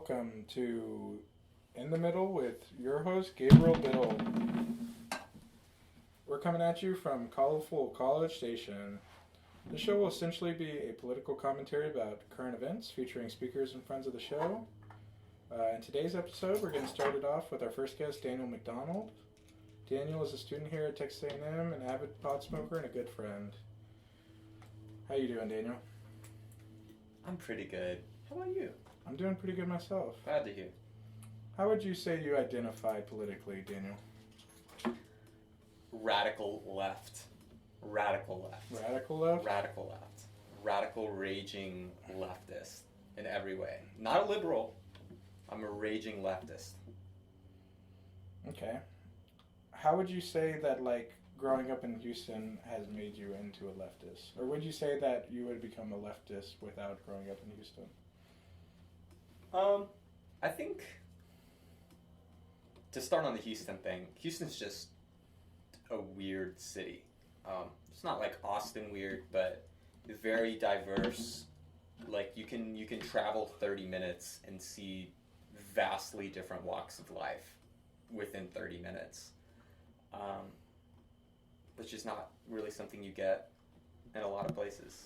welcome to In the Middle with your host, Gabriel Biddle. We're coming at you from Colorful College Station. The show will essentially be a political commentary about current events featuring speakers and friends of the show. In today's episode, we're getting started off with our first guest, Daniel Mcdonald. Daniel is a student here at TexasA&M, an avid pot smoker, and a good friend. How you doing, Daniel? I'm pretty good. How about you? I'm doing pretty good myself. Glad to hear. How would you say you identify politically, Daniel? Radical left. Radical left. Radical left? Radical left. Radical raging leftist in every way. Not a liberal. I'm a raging leftist. Okay. How would you say that, growing up in Houston has made you into a leftist? Or would you say that you would become a leftist without growing up in Houston? I think, to start on the Houston thing, Houston's just a weird city. It's not like Austin weird, but it's very diverse. Like, you can travel 30 minutes and see vastly different walks of life within 30 minutes. Which is not really something you get in a lot of places.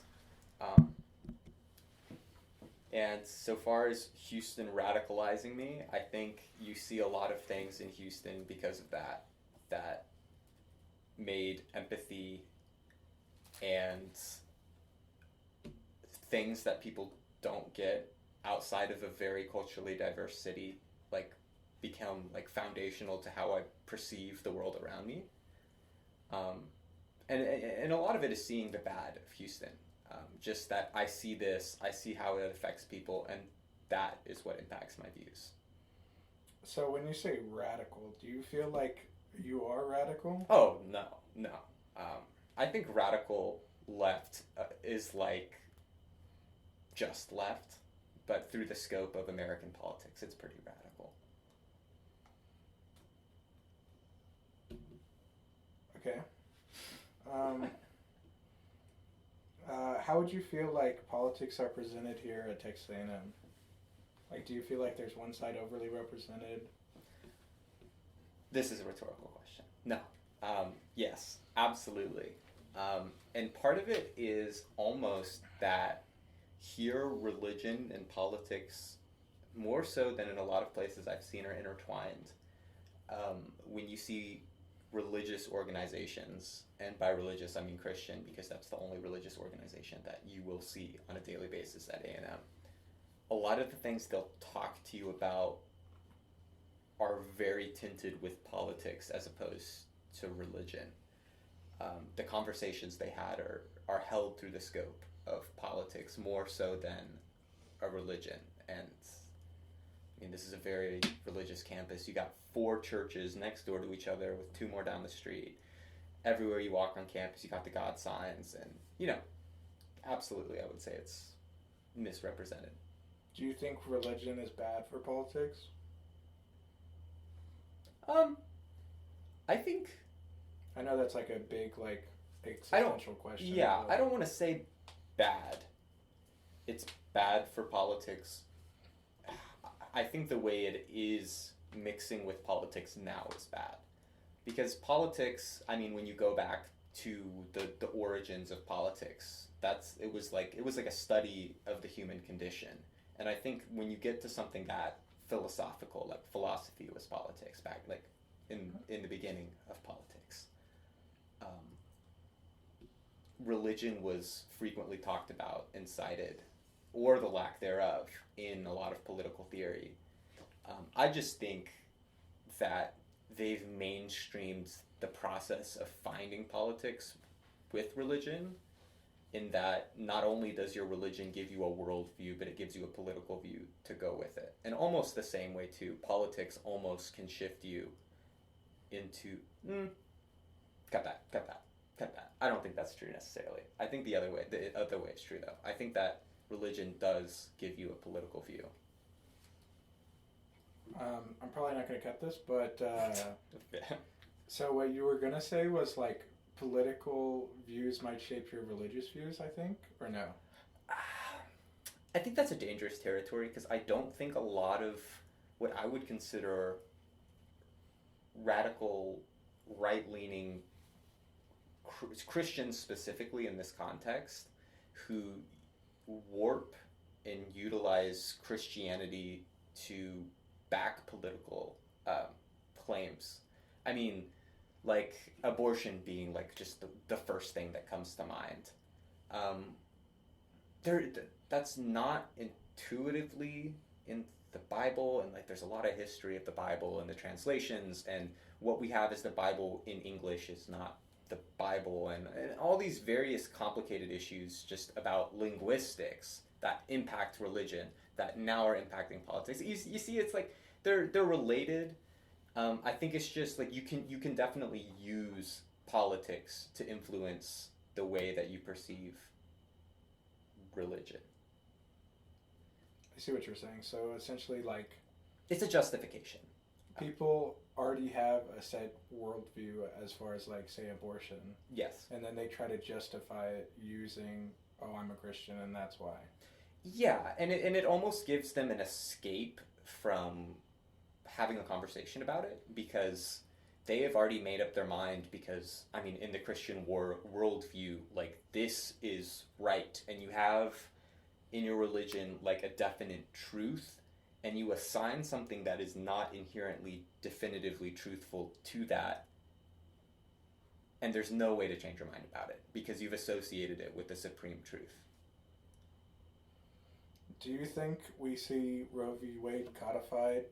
And so far as Houston radicalizing me, I think you see a lot of things in Houston because of that made empathy and things that people don't get outside of a very culturally diverse city, become foundational to how I perceive the world around me. And a lot of it is seeing the bad of Houston. Just that I see this, I see how it affects people, and that is what impacts my views. So when you say radical, do you feel like you are radical? Oh, no. I think radical left is just left, but through the scope of American politics, it's pretty radical. Okay. How would you feel like politics are presented here at Texas A&M? Do you feel like there's one side overly represented? This is a rhetorical question. No. Yes, absolutely. And part of it is almost that here religion and politics, more so than in a lot of places I've seen, are intertwined. When you see religious organizations, and by religious I mean Christian, because that's the only religious organization that you will see on a daily basis at A&M. A lot of the things they'll talk to you about are very tinted with politics as opposed to religion. The conversations they had are held through the scope of politics more so than a religion. And this is a very religious campus. You got 4 churches next door to each other with 2 more down the street. Everywhere you walk on campus, you got the God signs, and, absolutely, I would say it's misrepresented. Do you think religion is bad for politics? I think... I know that's a big, existential question. Yeah, I don't want to say bad. It's bad for politics. I think the way it is mixing with politics now is bad. Because politics, when you go back to the origins of politics, it was like a study of the human condition. And I think when you get to something that philosophical, like philosophy was politics back in the beginning of politics. Religion was frequently talked about and cited, or the lack thereof, in a lot of political theory. I just think that they've mainstreamed the process of finding politics with religion, in that not only does your religion give you a worldview, but it gives you a political view to go with it. And almost the same way, too, politics almost can shift you into... Cut that. I don't think that's true necessarily. I think the other way is true, though. I think that religion does give you a political view. I'm probably not going to cut this, but so what you were going to say was political views might shape your religious views, I think, or no? I think that's a dangerous territory because I don't think a lot of what I would consider radical, right-leaning Christians specifically in this context who warp and utilize Christianity to back political claims. I mean, like abortion being like just the first thing that comes to mind. Um, that's not intuitively in the Bible, and like there's a lot of history of the Bible and the translations, and what we have as the Bible in English is not the Bible, and all these various complicated issues just about linguistics that impact religion that now are impacting politics. You see, it's like they're related. I think it's just like you can definitely use politics to influence the way that you perceive religion. I see what you're saying. So essentially, like, it's a justification. People already have a set worldview as far as, like, say, abortion. Yes. And then they try to justify it using, oh, I'm a Christian and that's why. Yeah, and it almost gives them an escape from having a conversation about it because they have already made up their mind because, I mean, in the Christian worldview, like, this is right, and you have in your religion, like, a definite truth, and you assign something that is not inherently definitively truthful to that, and there's no way to change your mind about it because you've associated it with the supreme truth. Do you think we see Roe v. Wade codified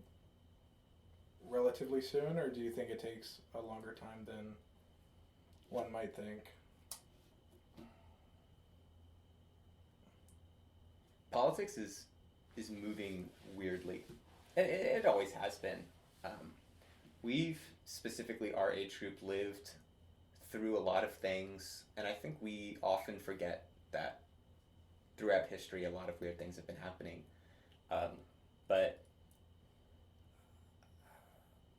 relatively soon, or do you think it takes a longer time than one might think? Politics is moving weirdly. It always has been. We've, specifically our age group, lived through a lot of things, and I think we often forget that throughout history a lot of weird things have been happening. But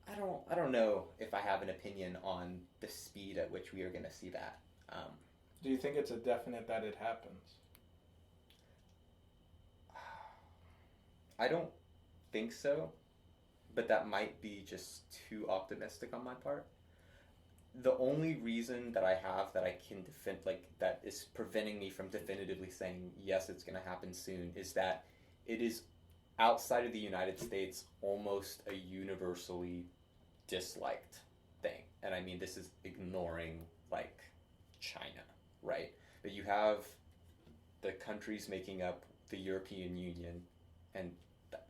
I don't know if I have an opinion on the speed at which we are going to see that. Do you think it's a definite that it happens? I don't think so, but that might be just too optimistic on my part. The only reason that I have that I can defend, like, that is preventing me from definitively saying yes, it's going to happen soon, is that it is outside of the United States almost a universally disliked thing. And I mean, this is ignoring, like, China, right? But you have the countries making up the European Union, and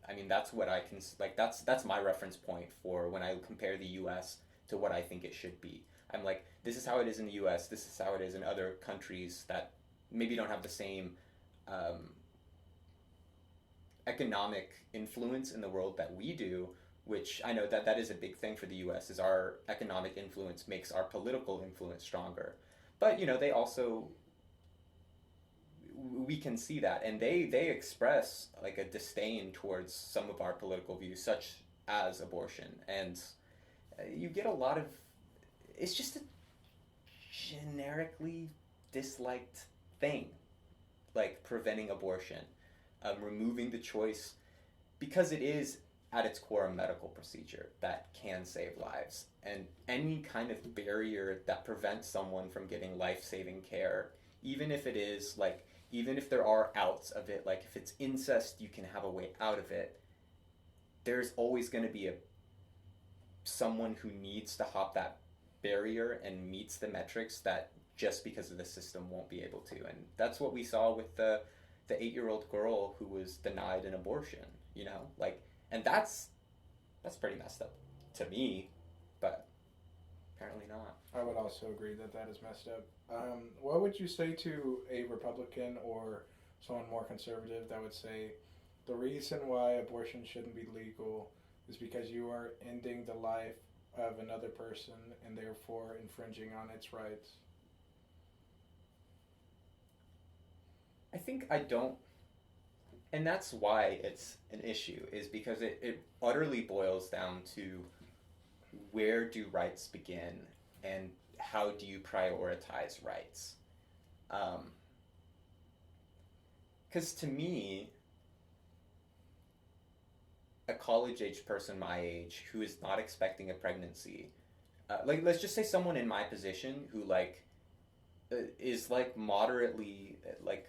I mean, that's what I can, like, that's my reference point for when I compare the U.S. to what I think it should be. I'm like, this is how it is in the U.S., this is how it is in other countries that maybe don't have the same economic influence in the world that we do, which I know that is a big thing for the U.S., is our economic influence makes our political influence stronger. But, you know, they also, we can see that, and they express, like, a disdain towards some of our political views, such as abortion, and you get a lot of, it's just a generically disliked thing, like preventing abortion, removing the choice, because it is at its core a medical procedure that can save lives, and any kind of barrier that prevents someone from getting life-saving care, even if it is, like, even if there are outs of it, like if it's incest, you can have a way out of it, there's always going to be someone who needs to hop that barrier and meets the metrics that just because of the system won't be able to. And that's what we saw with the 8-year-old girl who was denied an abortion, you know, like, and that's pretty messed up to me, but apparently not. I would also agree that that is messed up. What would you say to a Republican or someone more conservative that would say the reason why abortion shouldn't be legal is because you are ending the life of another person and therefore infringing on its rights? I think I don't, and that's why it's an issue, is because it utterly boils down to where do rights begin and how do you prioritize rights? Because to me, a college-age person my age who is not expecting a pregnancy, like let's just say someone in my position who like is like moderately like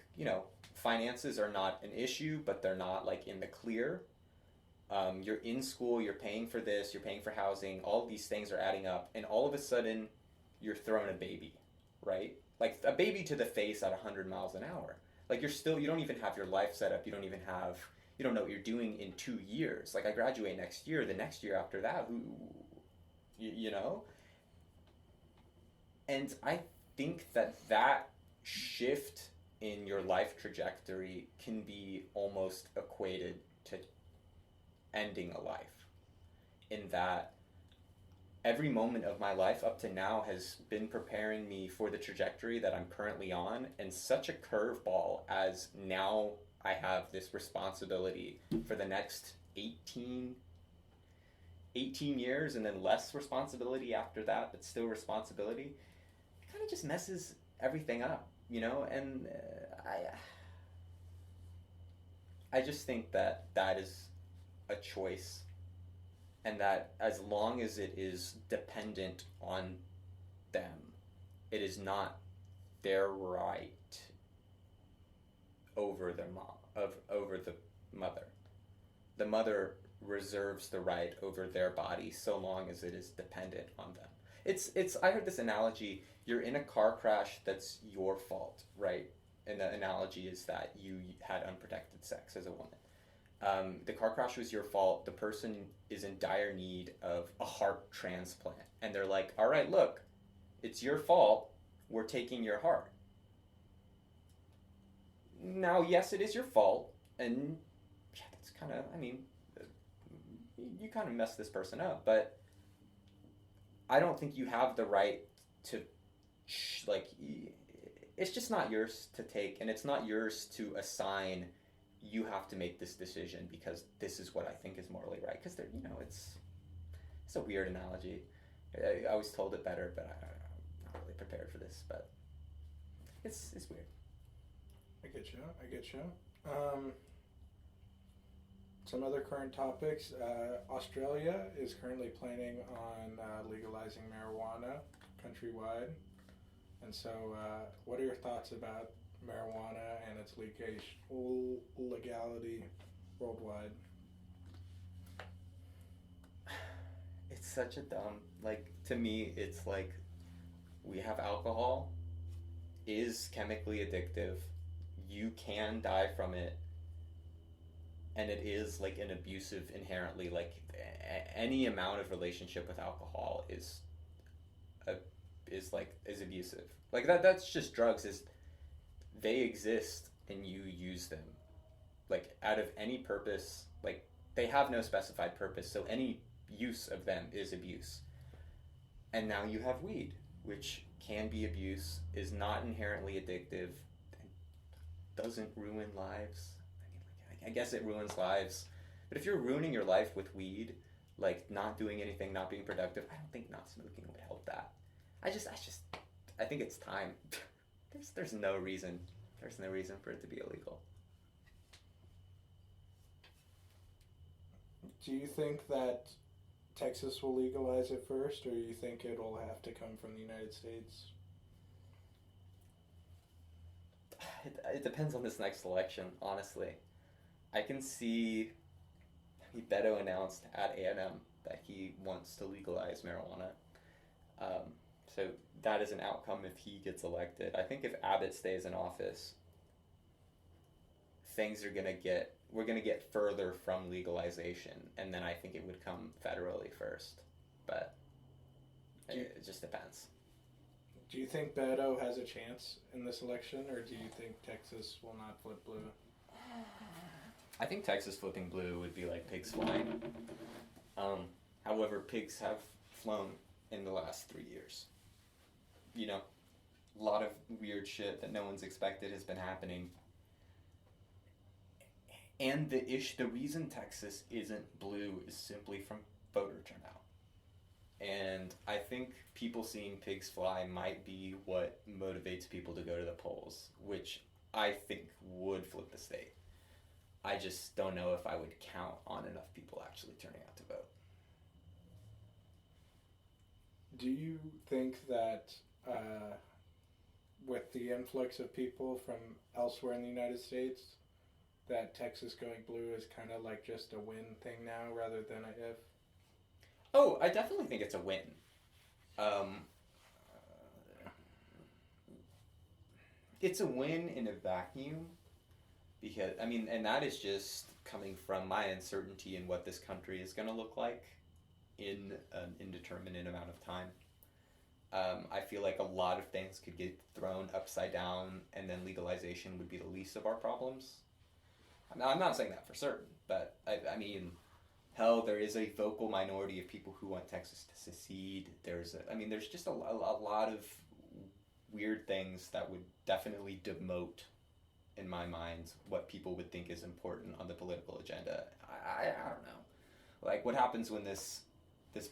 finances are not an issue, but they're not like in the clear. You're in school, you're paying for this, you're paying for housing, all of these things are adding up, and all of a sudden you're throwing a baby, right? Like a baby to the face at 100 miles an hour. Like you don't even have your life set up, you don't know what you're doing in 2 years. Like I graduate next year, the next year after that, you know? And I think that shift in your life trajectory can be almost equated to ending a life, in that every moment of my life up to now has been preparing me for the trajectory that I'm currently on, and such a curveball as now I have this responsibility for the next 18 years, and then less responsibility after that, but still responsibility. It kind of just messes everything up, and I just think that is a choice, and that as long as it is dependent on them, it is not their right over their over the mother. The mother reserves the right over their body so long as it is dependent on them. It's I heard this analogy, you're in a car crash that's your fault, right? And the analogy is that you had unprotected sex as a woman. The car crash was your fault. The person is in dire need of a heart transplant. And they're like, all right, look, it's your fault. We're taking your heart. Now, yes, it is your fault. And yeah, that's kind of, you kind of messed this person up. But I don't think you have the right to, it's just not yours to take. And it's not yours to assign, you have to make this decision because this is what I think is morally right. Because it's a weird analogy. I was told it better, but I'm not really prepared for this. But it's weird. I get you. Some other current topics. Australia is currently planning on legalizing marijuana countrywide. And so, what are your thoughts about marijuana and its legality worldwide? It's such a dumb, to me, it's like we have alcohol, is chemically addictive, you can die from it, and it is an abusive inherently, any amount of relationship with alcohol is abusive. That's just drugs, they exist and you use them out of any purpose. They have no specified purpose, so any use of them is abuse. And now you have weed, which can be abuse, is not inherently addictive, doesn't ruin lives. I guess it ruins lives, but if you're ruining your life with weed, not doing anything, not being productive, I don't think not smoking would help that. I think it's time. There's no reason for it to be illegal. Do you think that Texas will legalize it first, or do you think it'll have to come from the United States? It depends on this next election, honestly. I can see Beto announced at A&M that he wants to legalize marijuana. So that is an outcome if he gets elected. I think if Abbott stays in office, we're gonna get further from legalization, and then I think it would come federally first. But it just depends. Do you think Beto has a chance in this election, or do you think Texas will not flip blue? I think Texas flipping blue would be like pigs flying. However, pigs have flown in the last 3 years. A lot of weird shit that no one's expected has been happening. And the reason Texas isn't blue is simply from voter turnout. And I think people seeing pigs fly might be what motivates people to go to the polls, which I think would flip the state. I just don't know if I would count on enough people actually turning out to vote. Do you think that with the influx of people from elsewhere in the United States, that Texas going blue is kind of like just a win thing now rather than a if? Oh, I definitely think it's a win. Um, it's a win in a vacuum because, I mean, and that is just coming from my uncertainty in what this country is going to look like in an indeterminate amount of time. I feel like a lot of things could get thrown upside down, and then legalization would be the least of our problems. I'm not saying that for certain, but I mean, hell, there is a vocal minority of people who want Texas to secede. There's just a lot of weird things that would definitely demote, in my mind, what people would think is important on the political agenda. I don't know. Like, what happens when this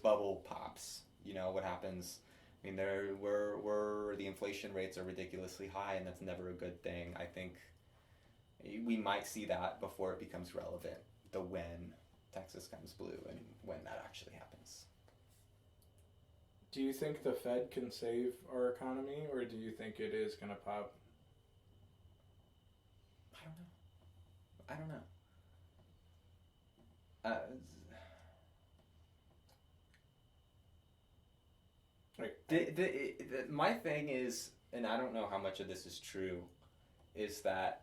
bubble pops? You know, what happens? I mean, the inflation rates are ridiculously high, and that's never a good thing. I think we might see that before it becomes relevant, the when Texas comes blue and when that actually happens. Do you think the Fed can save our economy, or do you think it is going to pop? I don't know. My thing is, and I don't know how much of this is true, is that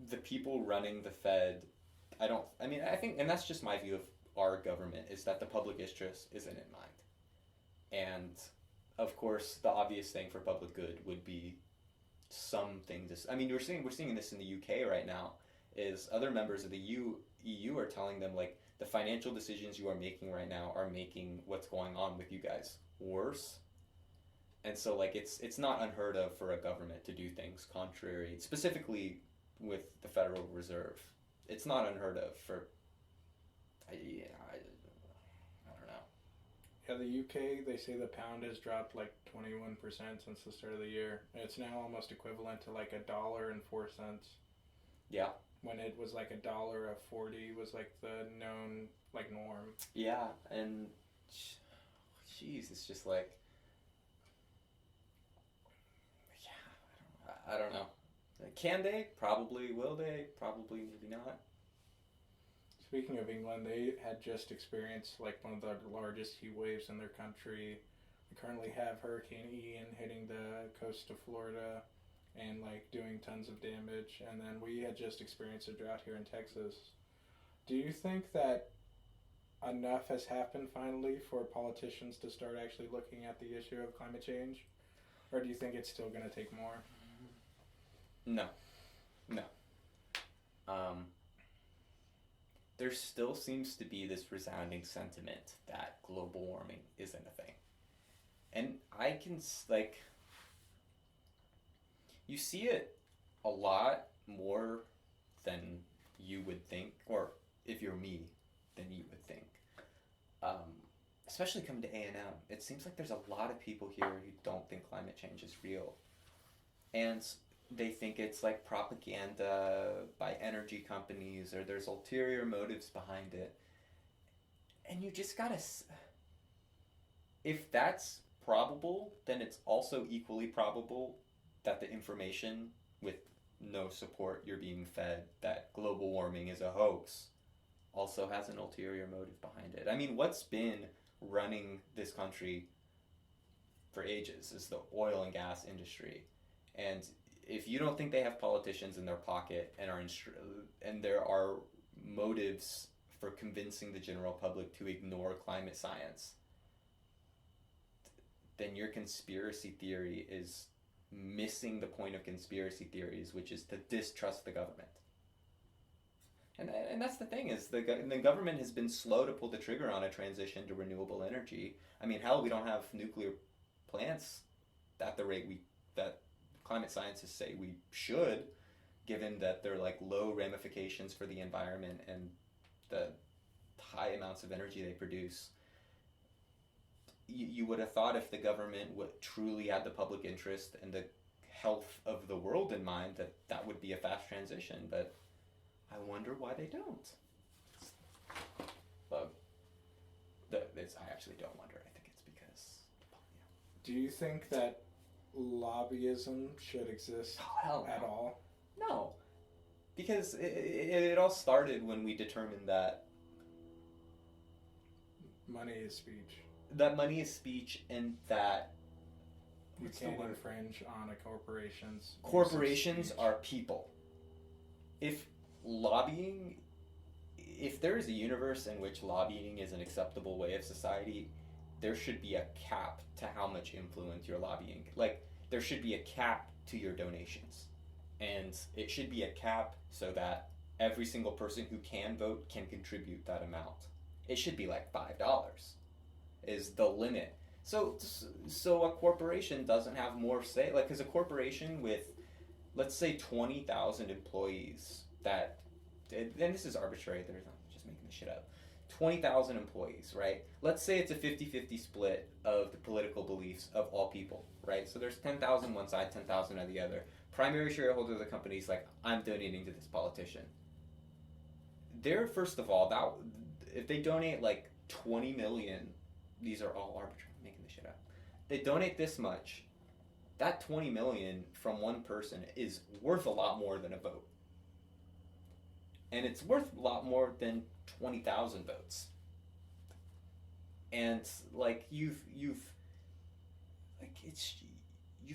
the people running the Fed, I think, and that's just my view of our government, is that the public interest isn't in mind. And, of course, the obvious thing for public good would be something to... I mean, we're seeing this in the UK right now, is other members of the EU are telling them, like, the financial decisions you are making right now are making what's going on with you guys worse. And so, like, it's not unheard of for a government to do things contrary, specifically with the Federal Reserve. It's not unheard of for... I don't know. Yeah, the UK, they say the pound has dropped like 21% since the start of the year. It's now almost equivalent to like $1.04. Yeah. When it was like $1.40 was like the known like norm. Yeah, and jeez, it's just like, yeah, I don't know. Can they? Probably. Will they? Probably. Maybe not. Speaking of England, they had just experienced like one of the largest heat waves in their country. We currently have Hurricane Ian hitting the coast of Florida and like doing tons of damage, and then we had just experienced a drought here in Texas. Do you think that enough has happened finally for politicians to start actually looking at the issue of climate change? Or do you think it's still going to take more? No. There still seems to be this resounding sentiment that global warming isn't a thing. And I can, like, you see it a lot more than you would think, or if you're me, than you would think. Especially coming to A&M, it seems like there's a lot of people here who don't think climate change is real. And they think it's like propaganda by energy companies, or there's ulterior motives behind it. And you just gotta... If that's probable, then it's also equally probable that the information with no support you're being fed that global warming is a hoax also has an ulterior motive behind it. I mean, what's been running this country for ages is the oil and gas industry. And if you don't think they have politicians in their pocket and there are motives for convincing the general public to ignore climate science, then your conspiracy theory is missing the point of conspiracy theories, which is to distrust the government. And that's the thing, is the government has been slow to pull the trigger on a transition to renewable energy. I mean, hell, we don't have nuclear plants at the rate that climate scientists say we should, given that they're like low ramifications for the environment and the high amounts of energy they produce. You would have thought if the government truly had the public interest and the health of the world in mind, that would be a fast transition, but I wonder why they don't. Well, I actually don't wonder. I think it's because... Do you think that lobbyism should exist at all? No. Because it all started when we determined that money is speech. That money is speech, and that you can't infringe on a corporation's. Corporations are people. If there is a universe in which lobbying is an acceptable way of society, there should be a cap to how much influence you're lobbying. Like, there should be a cap to your donations. And it should be a cap so that every single person who can vote can contribute that amount. It should be like $5 is the limit. So a corporation doesn't have more say. Like, because a corporation with, let's say, 20,000 employees that, and this is arbitrary, I'm just making this shit up. 20,000 employees, right? Let's say it's a 50-50 split of the political beliefs of all people, right? So there's 10,000 one side, 10,000 on the other. Primary shareholder of the company is like, I'm donating to this politician. They're, first of all, if they donate like 20 million, these are all arbitrary, I'm making this shit up. They donate this much, that 20 million from one person is worth a lot more than a vote. And it's worth a lot more than 20,000 votes. And like you've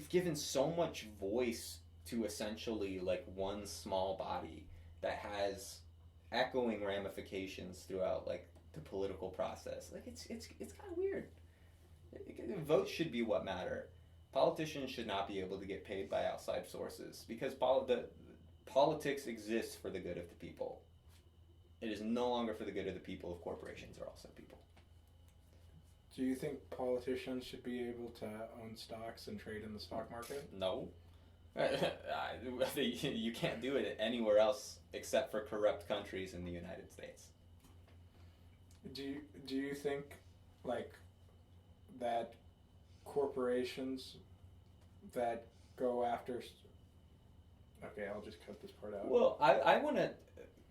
given so much voice to essentially like one small body that has echoing ramifications throughout like the political process. Like it's kind of weird. Votes should be what matter. Politicians should not be able to get paid by outside sources because politics exists for the good of the people. It is no longer for the good of the people if corporations are also people. Do you think politicians should be able to own stocks and trade in the stock market? No. You can't do it anywhere else except for corrupt countries in the United States. Do you think like that corporations that go after... Okay, I'll just cut this part out. Well, I want to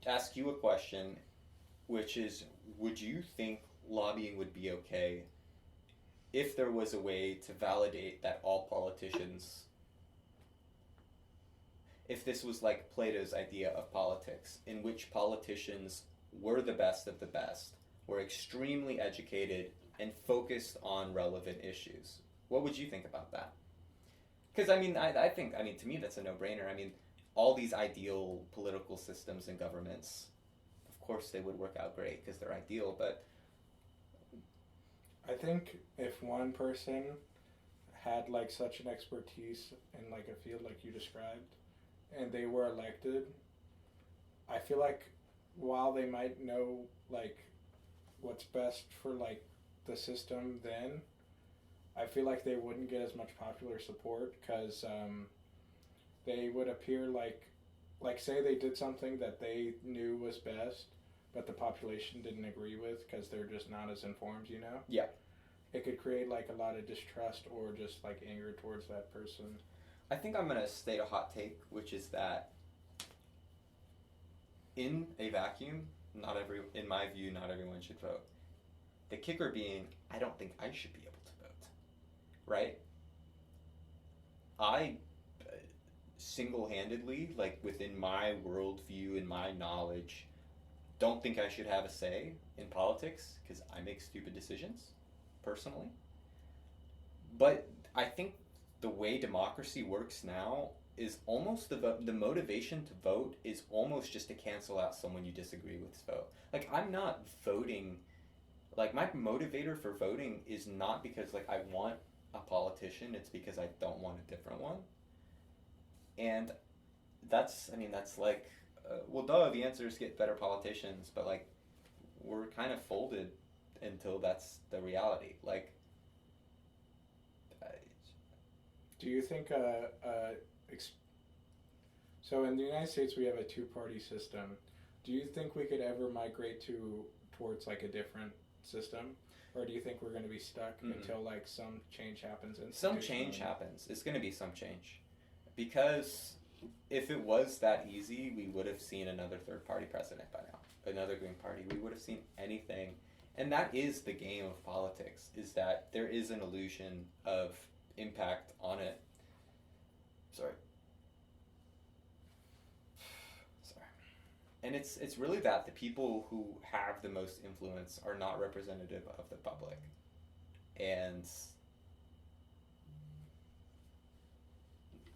ask you a question, which is, would you think lobbying would be okay if there was a way to validate that all politicians, if this was like Plato's idea of politics, in which politicians were the best of the best, were extremely educated, and focused on relevant issues? What would you think about that? Because, I think, to me, that's a no-brainer. I mean, all these ideal political systems and governments, of course, they would work out great because they're ideal, but... I think if one person had, like, such an expertise in, like, a field like you described, and they were elected, I feel like while they might know, like, what's best for, like, the system then, I feel like they wouldn't get as much popular support because they would appear like say they did something that they knew was best, but the population didn't agree with because they're just not as informed, you know? Yeah. It could create like a lot of distrust or just like anger towards that person. I think I'm going to state a hot take, which is that in a vacuum, in my view, not everyone should vote. The kicker being, I don't think I should be able to vote, right? I single-handedly, like within my worldview and my knowledge, don't think I should have a say in politics because I make stupid decisions, personally. But I think the way democracy works now is almost the motivation to vote is almost just to cancel out someone you disagree with's vote. Like, I'm not voting... Like, my motivator for voting is not because, like, I want a politician. It's because I don't want a different one. And that's like... well, duh, the answer is get better politicians. But, like, we're kind of folded until that's the reality. Like... Do you think... So, in the United States, we have a two-party system. Do you think we could ever migrate towards, like, a different system, or do you think we're going to be stuck until like some change happens? Some change happens. It's going to be some change because if it was that easy, we would have seen another third party president by now, another Green Party. We would have seen anything. And that is the game of politics, is that there is an illusion of impact on it. Sorry. And it's really that the people who have the most influence are not representative of the public. And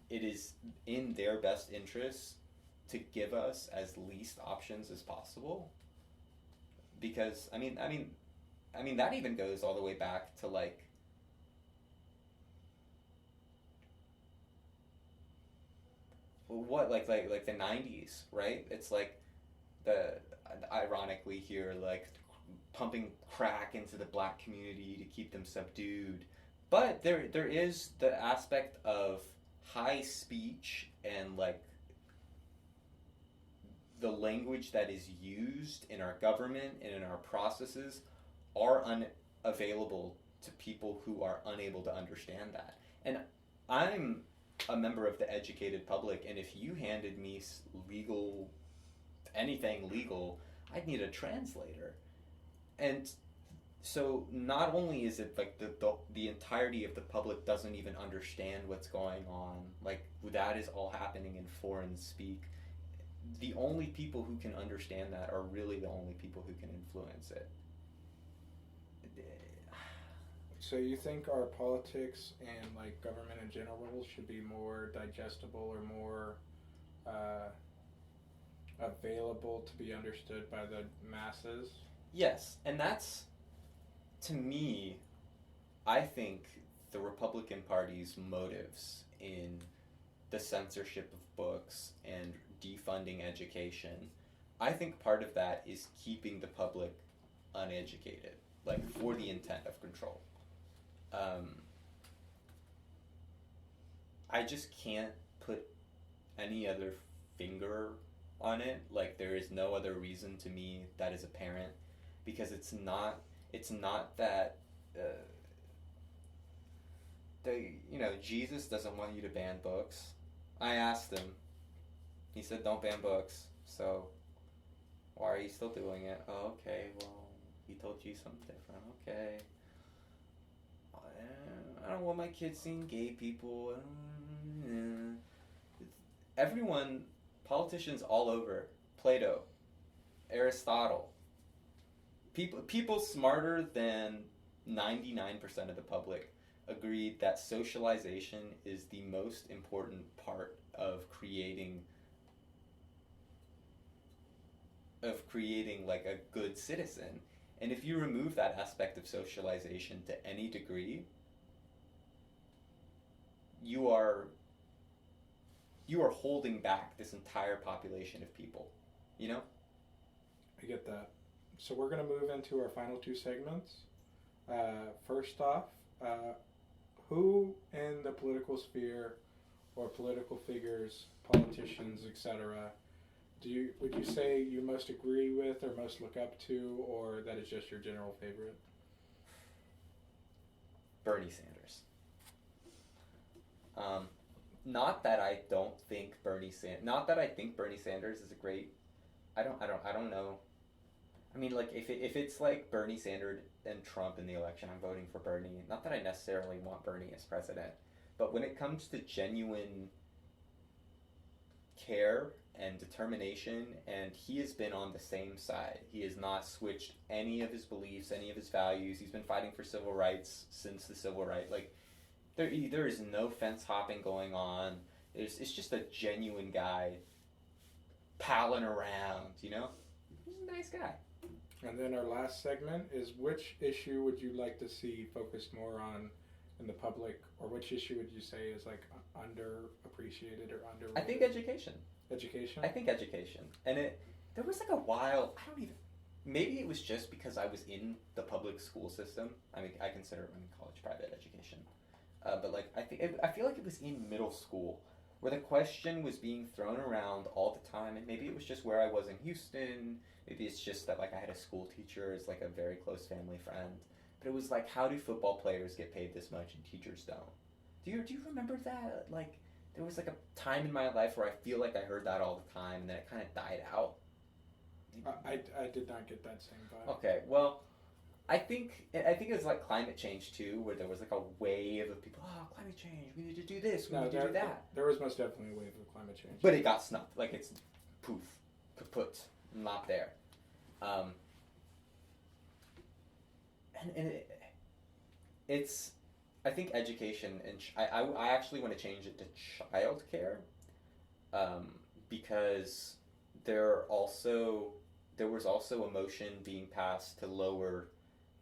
it is in their best interest to give us as least options as possible. Because I mean that even goes all the way back to like what like the 90s, right? It's like the ironically here like pumping crack into the black community to keep them subdued, but there is the aspect of high speech and like the language that is used in our government and in our processes are unavailable to people who are unable to understand that. And I'm a member of the educated public, and if you handed me anything legal, I'd need a translator. And so not only is it like the entirety of the public doesn't even understand what's going on, like that is all happening in foreign speak. The only people who can understand that are really the only people who can influence it. So you think our politics and like government in general should be more digestible or more available to be understood by the masses? Yes, and that's, to me, I think the Republican Party's motives in the censorship of books and defunding education, I think part of that is keeping the public uneducated, like for the intent of control. I just can't put any other finger on it. Like there is no other reason to me that is apparent, because it's not that Jesus doesn't want you to ban books. I asked him. He said don't ban books. So why are you still doing it? Oh, okay, well, he told you something different. Okay. I don't want my kids seeing gay people. Everyone, politicians all over, Plato, Aristotle, people smarter than 99% of the public agreed that socialization is the most important part of creating like a good citizen. And if you remove that aspect of socialization to any degree, you are holding back this entire population of people, you know? I get that. So we're going to move into our final two segments. First off, who in the political sphere or political figures, politicians, etc., would you say you most agree with or most look up to, or that is just your general favorite? Bernie Sanders. Not that I think Bernie Sanders is a great. I don't know. I mean, like if it's like Bernie Sanders and Trump in the election, I'm voting for Bernie. Not that I necessarily want Bernie as president, but when it comes to genuine care and determination, and he has been on the same side. He has not switched any of his beliefs, any of his values. He's been fighting for civil rights since the civil rights. Like, there is no fence hopping going on. It's just a genuine guy palling around, you know? He's a nice guy. And then our last segment is, which issue would you like to see focused more on in the public, or which issue would you say is like underappreciated or underrated? I think education. Education? I think education. And there was like a while, maybe it was just because I was in the public school system. I mean, I consider college private education. But like, I feel like it was in middle school where the question was being thrown around all the time, and maybe it was just where I was in Houston. Maybe it's just that like I had a school teacher as like a very close family friend. But it was like, how do football players get paid this much and teachers don't? Do you remember that? Like, there was like a time in my life where I feel like I heard that all the time, and then it kind of died out. I did not get that same vibe. Okay, well, I think it was like climate change too, where there was like a wave of people. Oh, climate change! We need to do this. We need to do that. There was most definitely a wave of climate change. But it got snuffed. Like it's poof, kaput, not there. It's I think education and I actually want to change it to childcare, because there was also a motion being passed to lower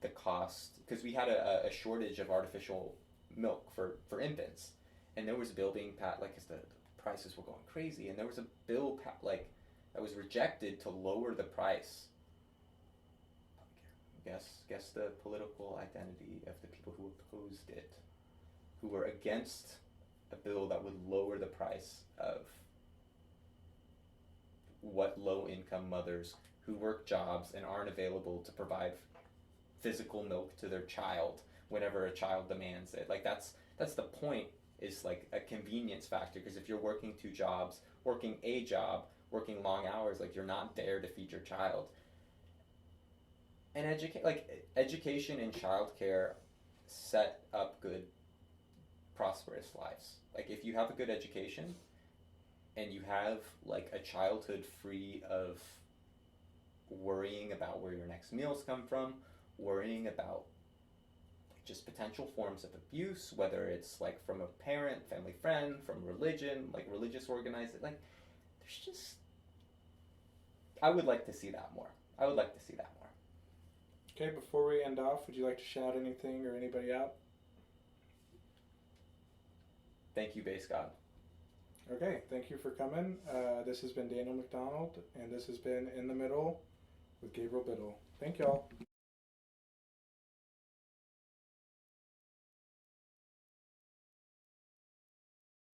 the cost, because we had a shortage of artificial milk for infants, and there was a bill being passed, like, because the prices were going crazy, and there was a bill that was rejected to lower the price. Guess the political identity of the people who opposed it, who were against a bill that would lower the price of what low-income mothers who work jobs and aren't available to provide physical milk to their child whenever a child demands it. Like that's the point, is like a convenience factor, because if you're working two jobs, working a job, working long hours, like you're not there to feed your child. And education and childcare set up good, prosperous lives. Like if you have a good education and you have like a childhood free of worrying about where your next meals come from, worrying about just potential forms of abuse, whether it's like from a parent, family friend, from religion, like religious organizing, like there's just, I would like to see that more. Okay, before we end off, would you like to shout anything or anybody out? Thank you, Base God. Okay, thank you for coming. This has been Daniel McDonald, and this has been In the Middle with Gabriel Biddle. Thank y'all.